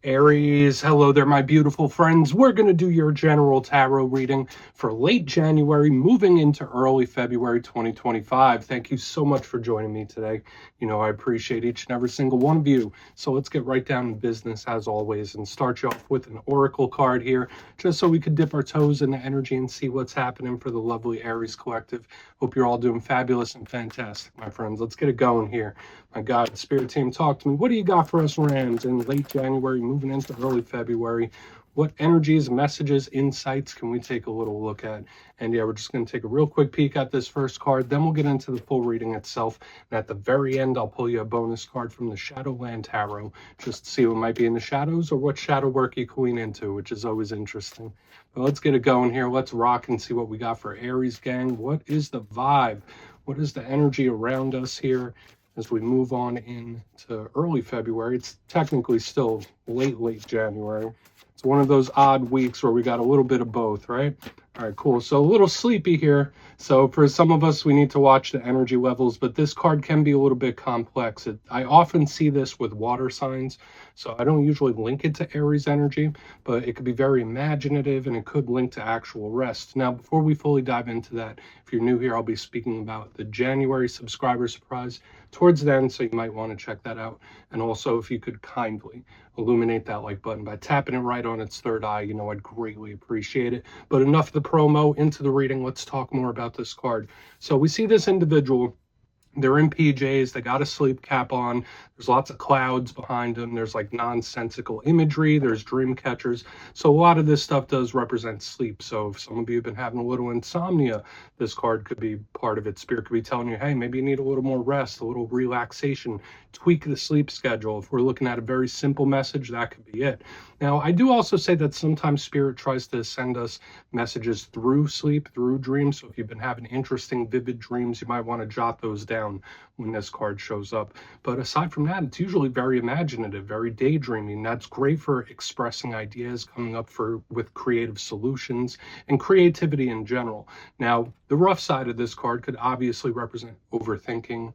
Aries, hello there, my beautiful friends. We're going to do your general tarot reading for late January, moving into early February 2025. Thank you so much for joining me today. You know, I appreciate each and every single one of you. So let's get right down to business as always and start you off with an oracle card here, just so we could dip our toes in the energy and see what's happening for the lovely Aries collective. Hope you're all doing fabulous and fantastic, my friends. Let's get it going here. My God, Spirit team, talk to me. What do you got for us, Rams, in late January, moving into early February? What energies, messages, insights can we take a little look at? And yeah, we're just going to take a real quick peek at this first card. Then we'll get into the full reading itself. And at the very end, I'll pull you a bonus card from the Shadowland Tarot, just to see what might be in the shadows or what shadow work you can lean into, which is always interesting. But let's get it going here. Let's rock and see what we got for Aries, gang. What is the vibe? What is the energy around us here as we move on into early February? It's technically still late January. It's one of those odd weeks where we got a little bit of both, right? All right, cool. So a little sleepy here. So for some of us, we need to watch the energy levels, but this card can be a little bit complex. I often see this with water signs, so I don't usually link it to Aries energy, but it could be very imaginative and it could link to actual rest. Now, before we fully dive into that, if you're new here, I'll be speaking about the January subscriber surprise towards the end, so you might want to check that out. And also, if you could kindly illuminate that like button by tapping it right on its third eye, you know, I'd greatly appreciate it. But enough of the promo, into the reading. Let's talk more about this card. So we see this individual. They're in PJs, they got a sleep cap on, there's lots of clouds behind them, there's like nonsensical imagery, there's dream catchers. So a lot of this stuff does represent sleep. So if some of you have been having a little insomnia, this card could be part of it. Spirit could be telling you, hey, maybe you need a little more rest, a little relaxation, tweak the sleep schedule. If we're looking at a very simple message, that could be it. Now, I do also say that sometimes Spirit tries to send us messages through sleep, through dreams. So if you've been having interesting, vivid dreams, you might want to jot those down when this card shows up. But aside from that, it's usually very imaginative, very daydreaming. That's great for expressing ideas, coming up with creative solutions and creativity in general. Now, the rough side of this card could obviously represent overthinking,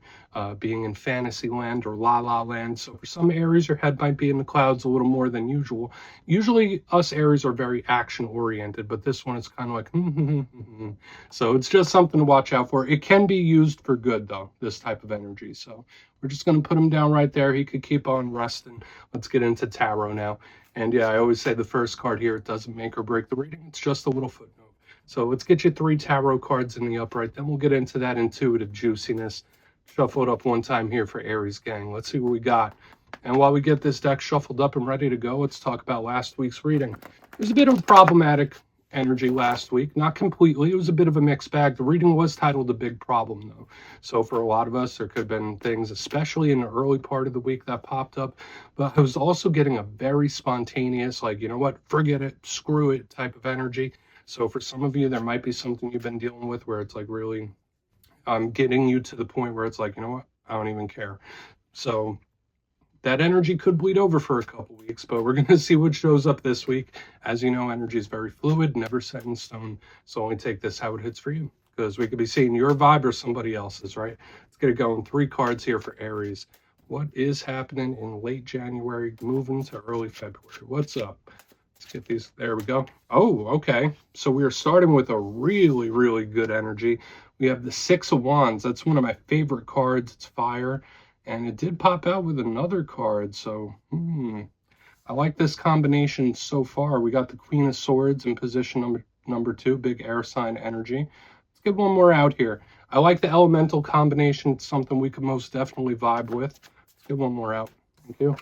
being in fantasy land or la la land. So for some Aries, your head might be in the clouds a little more than usual. Usually us Aries are very action oriented, but this one is kind of like so it's just something to watch out for. It can be used for good though, this type of energy. So we're just going to put him down right there. He could keep on resting. Let's get into tarot now. And yeah, I always say the first card here, it doesn't make or break the reading. It's just a little footnote. So let's get you 3 tarot cards in the upright. Then we'll get into that intuitive juiciness. Shuffle it up one time here for Aries, gang. Let's see what we got. And while we get this deck shuffled up and ready to go, let's talk about last week's reading. There's a bit of problematic energy last week. Not completely. It was a bit of a mixed bag. The reading was titled A Big Problem, though. So for a lot of us, there could have been things, especially in the early part of the week, that popped up. But I was also getting a very spontaneous, like, you know what, forget it, screw it type of energy. So for some of you, there might be something you've been dealing with where it's like really getting you to the point where it's like, you know what, I don't even care. So that energy could bleed over for a couple weeks, but we're going to see what shows up this week. As you know, energy is very fluid, never set in stone. So only take this how it hits for you, because we could be seeing your vibe or somebody else's, right? Let's get it going. 3 cards here for Aries. What is happening in late January, moving to early February? What's up? Let's get these. There we go. Oh, okay. So we are starting with a really, really good energy. We have the 6 of Wands. That's one of my favorite cards. It's fire. And it did pop out with another card. So, I like this combination so far. We got the Queen of Swords in position number 2, big air sign energy. Let's get one more out here. I like the elemental combination. It's something we could most definitely vibe with. Let's get one more out. Thank you.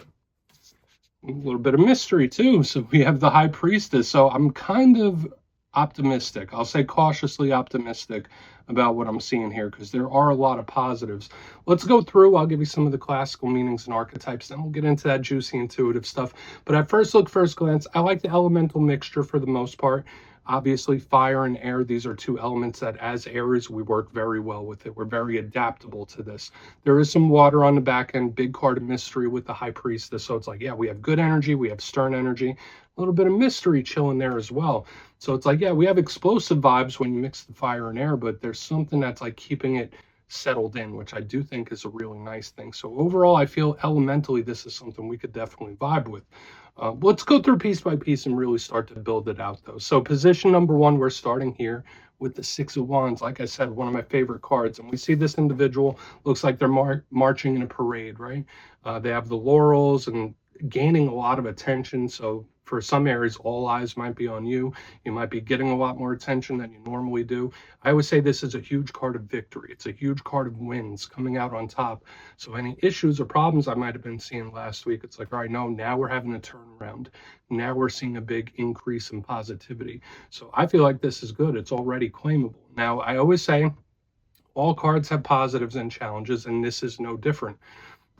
A little bit of mystery too. So we have the High Priestess. So I'm kind of optimistic. I'll say cautiously optimistic about what I'm seeing here, because there are a lot of positives. Let's go through. I'll give you some of the classical meanings and archetypes, then we'll get into that juicy intuitive stuff. But at first glance, I like the elemental mixture for the most part. Obviously, fire and air, these are 2 elements that as Aries, we work very well with it. We're very adaptable to this. There is some water on the back end, big card of mystery with the High Priestess. So it's like, yeah, we have good energy, we have stern energy, a little bit of mystery chilling there as well. So it's like, yeah, we have explosive vibes when you mix the fire and air, but there's something that's like keeping it settled in, which I do think is a really nice thing. So overall, I feel elementally this is something we could definitely vibe with. Let's go through piece by piece and really start to build it out, though. So position number one, we're starting here with the Six of Wands. Like I said, one of my favorite cards. And we see this individual looks like they're marching in a parade, right? They have the laurels and gaining a lot of attention. So for some areas, all eyes might be on you. You might be getting a lot more attention than you normally do. I would say this is a huge card of victory. It's a huge card of wins, coming out on top. So any issues or problems I might have been seeing last week, it's like, all right, no, now we're having a turnaround. Now we're seeing a big increase in positivity. So I feel like this is good. It's already claimable. Now, I always say all cards have positives and challenges, and this is no different.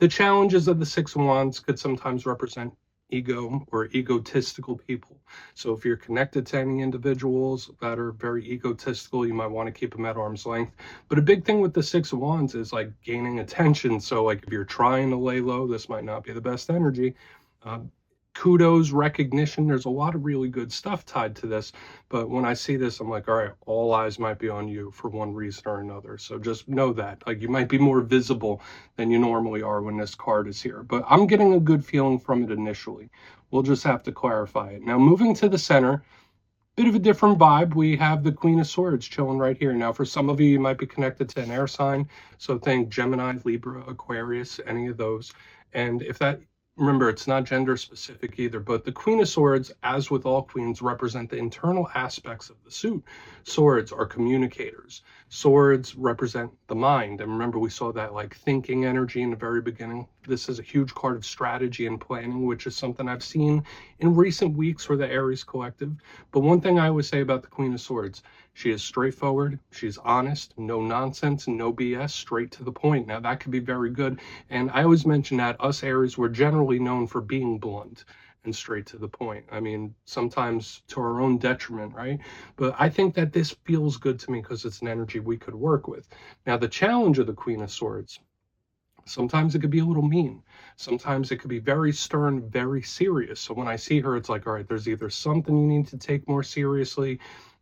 The challenges of the Six of Wands could sometimes represent ego or egotistical people. So if you're connected to any individuals that are very egotistical, you might want to keep them at arm's length. But a big thing with the Six of Wands is like gaining attention. So like if you're trying to lay low, this might not be the best energy. Kudos, recognition, there's a lot of really good stuff tied to this. But when I see this, I'm like, all right, all eyes might be on you for one reason or another. So just know that, like, you might be more visible than you normally are when this card is here. But I'm getting a good feeling from it initially. We'll just have to clarify it. Now, moving to the center, bit of a different vibe. We have the Queen of Swords chilling right here. Now, for some of you, you might be connected to an air sign. So think Gemini, Libra, Aquarius, any of those. And if that, remember, it's not gender specific either, but the Queen of Swords, as with all queens, represent the internal aspects of the suit. Swords are communicators. Swords represent the mind. And remember, we saw that like thinking energy in the very beginning. This is a huge card of strategy and planning, which is something I've seen in recent weeks for the Aries collective. But one thing I always say about the Queen of Swords, she is straightforward, she's honest, no nonsense, no BS, straight to the point. Now, that could be very good. And I always mention that us Aries, we're generally known for being blunt and straight to the point. I mean, sometimes to our own detriment, right? But I think that this feels good to me because it's an energy we could work with. Now, the challenge of the Queen of Swords, sometimes it could be a little mean. Sometimes it could be very stern, very serious. So when I see her, it's like, all right, there's either something you need to take more seriously,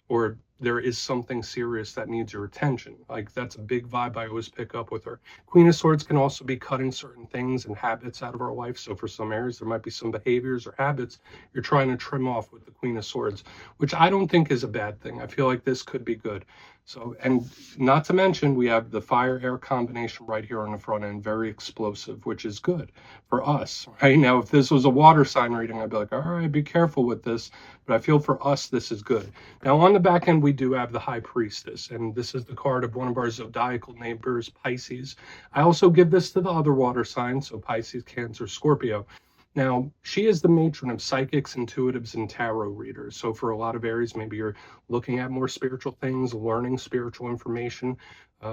or there is something serious that needs your attention. Like, that's a big vibe I always pick up with her. Queen of Swords can also be cutting certain things and habits out of our life. So for some areas, there might be some behaviors or habits you're trying to trim off with the Queen of Swords, which I don't think is a bad thing. I feel like this could be good. So, and not to mention, we have the fire-air combination right here on the front end, very explosive, which is good for us, right? Now, if this was a water sign reading, I'd be like, all right, be careful with this. But I feel for us, this is good. Now, on the back end, we do have the High Priestess, and this is the card of one of our zodiacal neighbors, Pisces. I also give this to the other water signs, so Pisces, Cancer, Scorpio. Now, she is the matron of psychics, intuitives, and tarot readers. So for a lot of Aries, maybe you're looking at more spiritual things, learning spiritual information,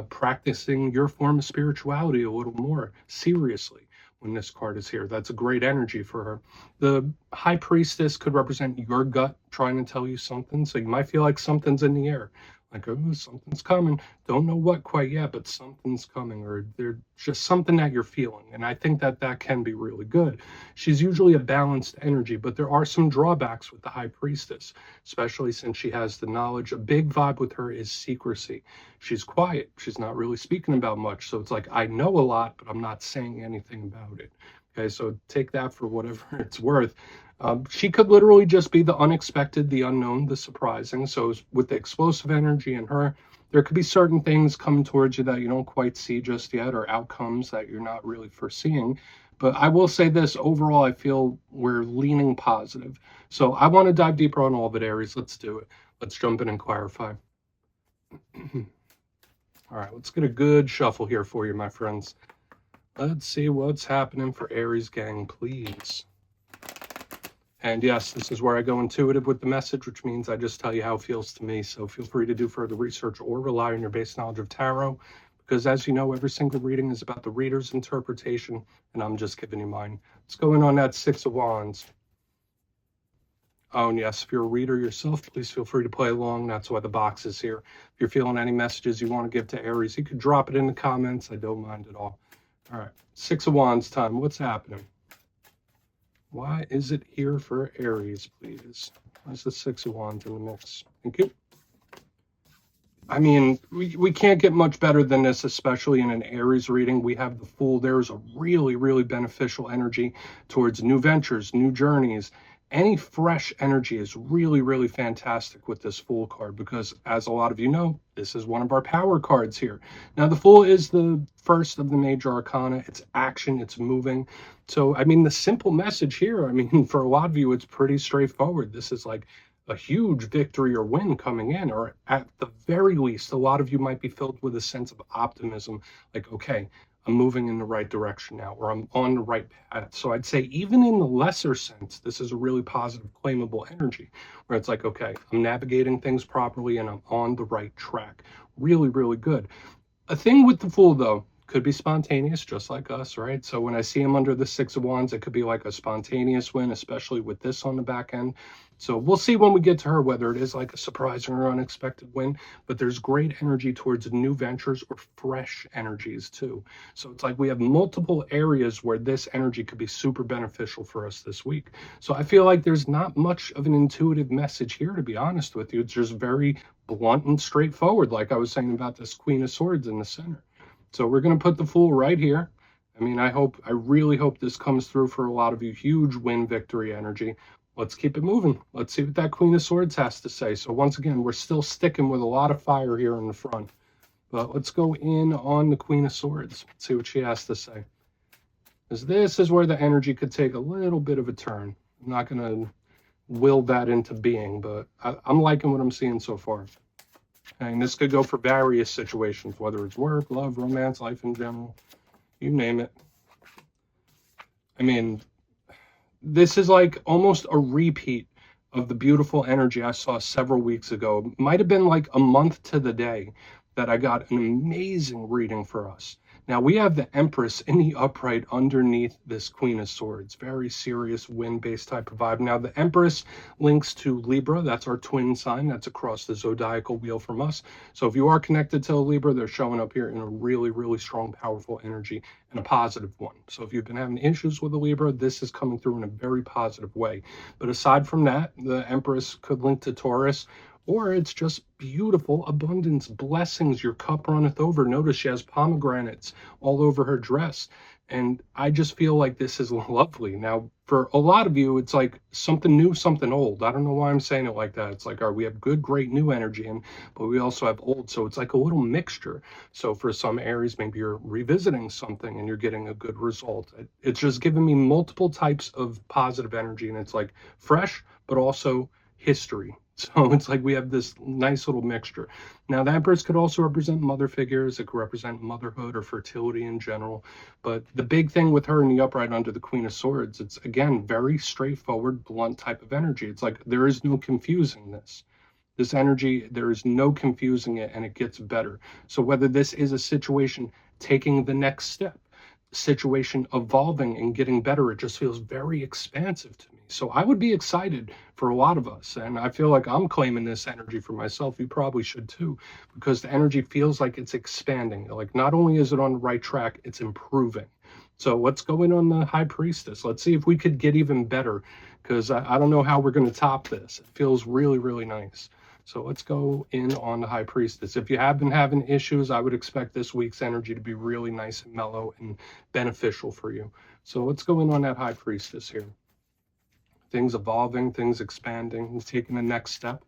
practicing your form of spirituality a little more seriously when this card is here. That's a great energy for her. The High Priestess could represent your gut trying to tell you something. So you might feel like something's in the air. Like, oh, something's coming. Don't know what quite yet, but something's coming, or there's just something that you're feeling. And I think that that can be really good. She's usually a balanced energy, but there are some drawbacks with the High Priestess, especially since she has the knowledge. A big vibe with her is secrecy. She's quiet. She's not really speaking about much. So it's like, I know a lot, but I'm not saying anything about it. Okay, so take that for whatever it's worth. She could literally just be the unexpected, the unknown, the surprising. So with the explosive energy in her, there could be certain things coming towards you that you don't quite see just yet, or outcomes that you're not really foreseeing. But I will say this, overall, I feel we're leaning positive. So I want to dive deeper on all of it, Aries. Let's do it. Let's jump in and clarify. All right, let's get a good shuffle here for you, my friends. Let's see what's happening for Aries gang, please. And yes, this is where I go intuitive with the message, which means I just tell you how it feels to me. So feel free to do further research or rely on your base knowledge of tarot, because as you know, every single reading is about the reader's interpretation, and I'm just giving you mine. Let's go in on that Six of Wands. Oh, and yes, if you're a reader yourself, please feel free to play along. That's why the box is here. If you're feeling any messages you want to give to Aries, you could drop it in the comments. I don't mind at all. All right, Six of Wands time. What's happening? Why is it here for Aries, please? Why is the Six of Wands in the mix? Thank you. I mean, we can't get much better than this, especially in an Aries reading. We have the Fool. There's a really, really beneficial energy towards new ventures, new journeys. Any fresh energy is really, really fantastic with this Fool card because, as a lot of you know, this is one of our power cards here. Now, the Fool is the first of the major arcana. It's action, it's moving. So, I mean, the simple message here, I mean, for a lot of you, it's pretty straightforward. This is like a huge victory or win coming in, or at the very least, a lot of you might be filled with a sense of optimism, like, okay, I'm moving in the right direction now, or I'm on the right path. So I'd say even in the lesser sense, this is a really positive, claimable energy, where it's like, okay, I'm navigating things properly and I'm on the right track. Really, really good. A thing with the Fool, though, could be spontaneous, just like us, right? So when I see him under the Six of Wands, it could be like a spontaneous win, especially with this on the back end. So we'll see when we get to her whether it is like a surprising or unexpected win, but there's great energy towards new ventures or fresh energies too. So it's like we have multiple areas where this energy could be super beneficial for us this week. So I feel like there's not much of an intuitive message here, to be honest with you. It's just very blunt and straightforward, like I was saying about this Queen of Swords in the center. So we're going to put the Fool right here. I mean, I really hope this comes through for a lot of you. Huge win victory energy. Let's keep it moving. Let's see what that Queen of Swords has to say. So once again, we're still sticking with a lot of fire here in the front. But let's go in on the Queen of Swords. Let's see what she has to say. Because this is where the energy could take a little bit of a turn. I'm not going to will that into being, but I'm liking what I'm seeing so far. And this could go for various situations, whether it's work, love, romance, life in general, you name it. I mean, this is like almost a repeat of the beautiful energy I saw several weeks ago. It might have been like a month to the day that I got an amazing reading for us. Now we have the Empress in the upright underneath this Queen of Swords. Very serious wind-based type of vibe. Now the Empress links to Libra. That's our twin sign. That's across the zodiacal wheel from us. So if you are connected to Libra, they're showing up here in a really, really strong, powerful energy and a positive one. So if you've been having issues with the Libra, this is coming through in a very positive way. But aside from that, the Empress could link to Taurus, or it's just beautiful abundance, blessings, your cup runneth over. Notice she has pomegranates all over her dress. And I just feel like this is lovely. Now, for a lot of you, it's like something new, something old. I don't know why I'm saying it like that. It's like, we have good, great new energy, but we also have old. So it's like a little mixture. So for some Aries, maybe you're revisiting something and you're getting a good result. It's just giving me multiple types of positive energy. And it's like fresh, but also history. So it's like we have this nice little mixture. Now, the Empress could also represent mother figures. It could represent motherhood or fertility in general. But the big thing with her in the upright under the Queen of Swords, it's, again, very straightforward, blunt type of energy. It's like there is no confusing this. This energy, there is no confusing it, and it gets better. So whether this is a situation taking the next step, situation evolving and getting better, it just feels very expansive to me. So I would be excited for a lot of us, and I feel like I'm claiming this energy for myself. You probably should too, because the energy feels like it's expanding. Like not only is it on the right track, it's improving. So let's go in on the High Priestess. Let's see if we could get even better, because I don't know how we're going to top this. It feels really, really nice. So let's go in on the High Priestess. If you have been having issues, I would expect this week's energy to be really nice and mellow and beneficial for you. So let's go in on that High Priestess here. Things evolving, things expanding, taking the next step.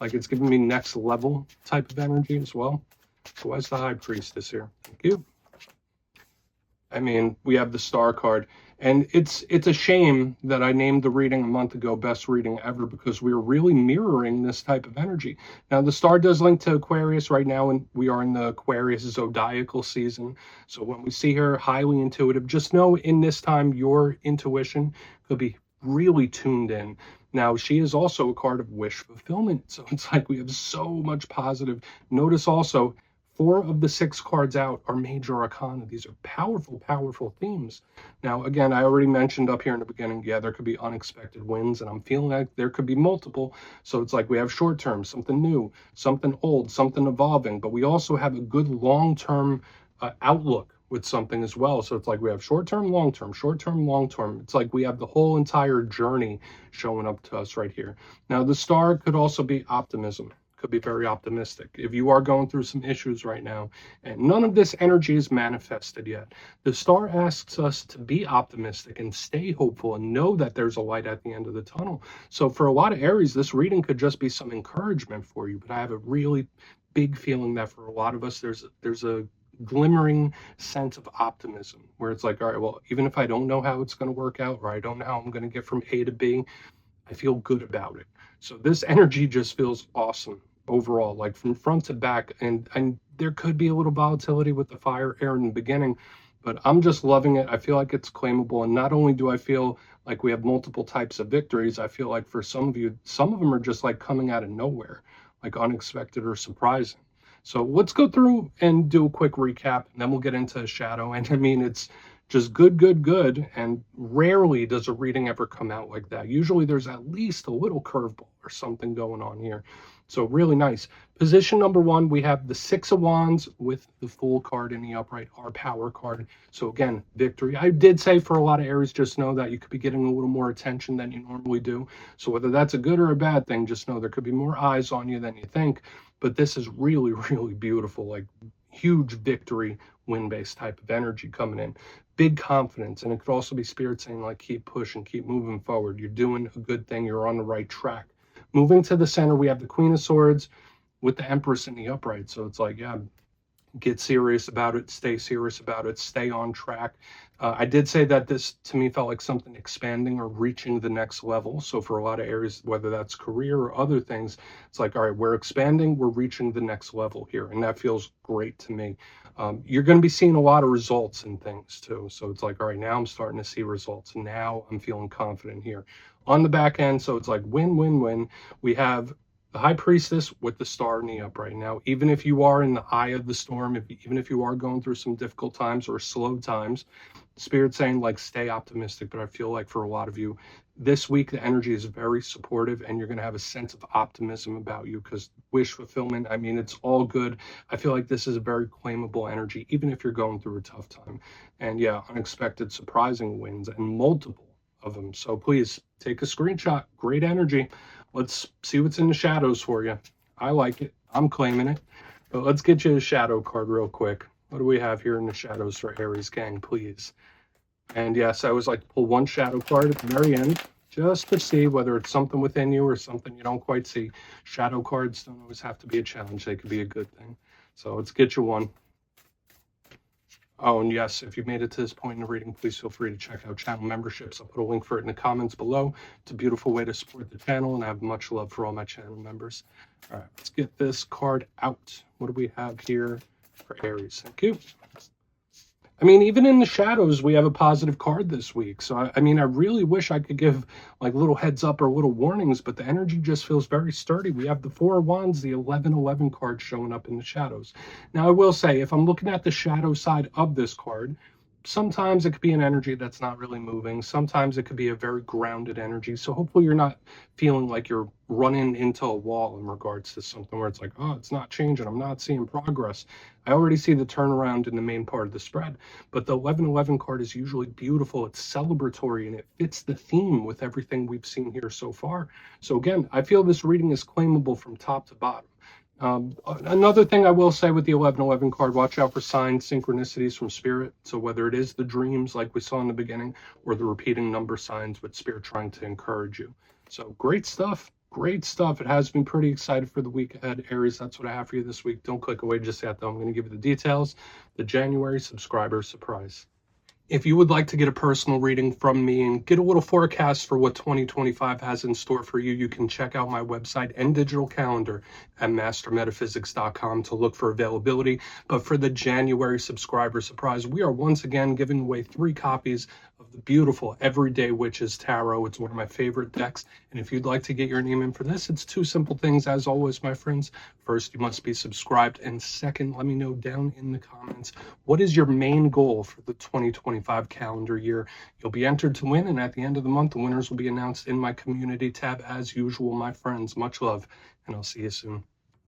Like it's giving me next level type of energy as well. So why's the High Priestess here? Thank you. I mean, we have the Star card. And it's a shame that I named the reading a month ago best reading ever, because we are really mirroring this type of energy. Now, the Star does link to Aquarius right now, and we are in the Aquarius zodiacal season. So when we see her highly intuitive, just know in this time your intuition could be really tuned in. Now, she is also a card of wish fulfillment. So it's like we have so much positive. Notice also, 4 of the 6 cards out are major arcana. These are powerful, powerful themes. Now, again, I already mentioned up here in the beginning, yeah, there could be unexpected wins, and I'm feeling like there could be multiple. So it's like we have short term, something new, something old, something evolving, but we also have a good long-term outlook with something as well. So it's like we have short-term, long-term, short-term, long-term. It's like we have the whole entire journey showing up to us right here. Now, the Star could also be optimism. Could be very optimistic. If you are going through some issues right now and none of this energy is manifested yet, the star asks us to be optimistic and stay hopeful and know that there's a light at the end of the tunnel. So for a lot of Aries, this reading could just be some encouragement for you, but I have a really big feeling that for a lot of us, there's a glimmering sense of optimism where it's like, all right, well, even if I don't know how it's going to work out, or I don't know how I'm going to get from A to B, I feel good about it. So this energy just feels awesome overall, like from front to back. And there could be a little volatility with the fire air in the beginning, but I'm just loving it. I feel like it's claimable. And not only do I feel like we have multiple types of victories, I feel like for some of you, some of them are just like coming out of nowhere, like unexpected or surprising. So let's go through and do a quick recap, and then we'll get into shadow. And I mean, it's just good, good, good. And rarely does a reading ever come out like that. Usually there's at least a little curveball or something going on here. So really nice. Position number one, we have the Six of Wands with the Fool card in the upright, our power card. So again, victory. I did say for a lot of Aries, just know that you could be getting a little more attention than you normally do. So whether that's a good or a bad thing, just know there could be more eyes on you than you think. But this is really, really beautiful, like huge victory, win-based type of energy coming in. Big confidence. And it could also be spirit saying like, keep pushing, keep moving forward. You're doing a good thing. You're on the right track. Moving to the center, we have the Queen of Swords with the Empress in the upright. So it's like, yeah, get serious about it, stay serious about it, stay on track. I did say that this to me felt like something expanding or reaching the next level. So for a lot of Aries, whether that's career or other things, it's like, all right, we're expanding, we're reaching the next level here. And that feels great to me. You're going to be seeing a lot of results in things too. So it's like, all right, now I'm starting to see results. Now I'm feeling confident here. On the back end, so it's like win, win, win. We have the High Priestess with the star in the upright. Now, even if you are in the eye of the storm, even if you are going through some difficult times or slow times, Spirit's saying like stay optimistic. But I feel like for a lot of you this week, the energy is very supportive and you're going to have a sense of optimism about you because wish fulfillment, I mean, it's all good. I feel like this is a very claimable energy, even if you're going through a tough time. And yeah, unexpected, surprising wins and multiple of them. So please take a screenshot. Great energy. Let's see what's in the shadows for you. I like it. I'm claiming it. But let's get you a shadow card real quick. What do we have here in the shadows for Aries gang, please? And yes, I always like to pull one shadow card at the very end just to see whether it's something within you or something you don't quite see. Shadow cards don't always have to be a challenge. They could be a good thing. So let's get you one. Oh, and yes, if you've made it to this point in the reading, please feel free to check out channel memberships. I'll put a link for it in the comments below. It's a beautiful way to support the channel, and I have much love for all my channel members. All right, let's get this card out. What do we have here for Aries? Thank you. I mean, even in the shadows, we have a positive card this week. So, I mean, I really wish I could give like little heads up or little warnings, but the energy just feels very sturdy. We have the Four of Wands, the 1111 card showing up in the shadows. Now, I will say, if I'm looking at the shadow side of this card, sometimes it could be an energy that's not really moving. Sometimes it could be a very grounded energy. So hopefully you're not feeling like you're running into a wall in regards to something where it's like, oh, it's not changing. I'm not seeing progress. I already see the turnaround in the main part of the spread. But the 1111 card is usually beautiful. It's celebratory and it fits the theme with everything we've seen here so far. So again, I feel this reading is claimable from top to bottom. Another thing I will say with the 1111 card, watch out for signs, synchronicities from Spirit. So whether it is the dreams like we saw in the beginning or the repeating number signs with Spirit trying to encourage you. So great stuff. Great stuff. It has been pretty excited for the week ahead, Aries. That's what I have for you this week. Don't click away just yet, though. I'm going to give you the details. The January subscriber surprise. If you would like to get a personal reading from me and get a little forecast for what 2025 has in store for you, you can check out my website and digital calendar at mastermetaphysics.com to look for availability. But for the January subscriber surprise, we are once again giving away 3 copies of the beautiful Everyday Witches Tarot. It's one of my favorite decks. And if you'd like to get your name in for this, it's 2 simple things, as always, my friends. First, you must be subscribed. And second, let me know down in the comments, what is your main goal for the 2025 calendar year? You'll be entered to win. And at the end of the month, the winners will be announced in my community tab as usual, my friends. Much love, and I'll see you soon.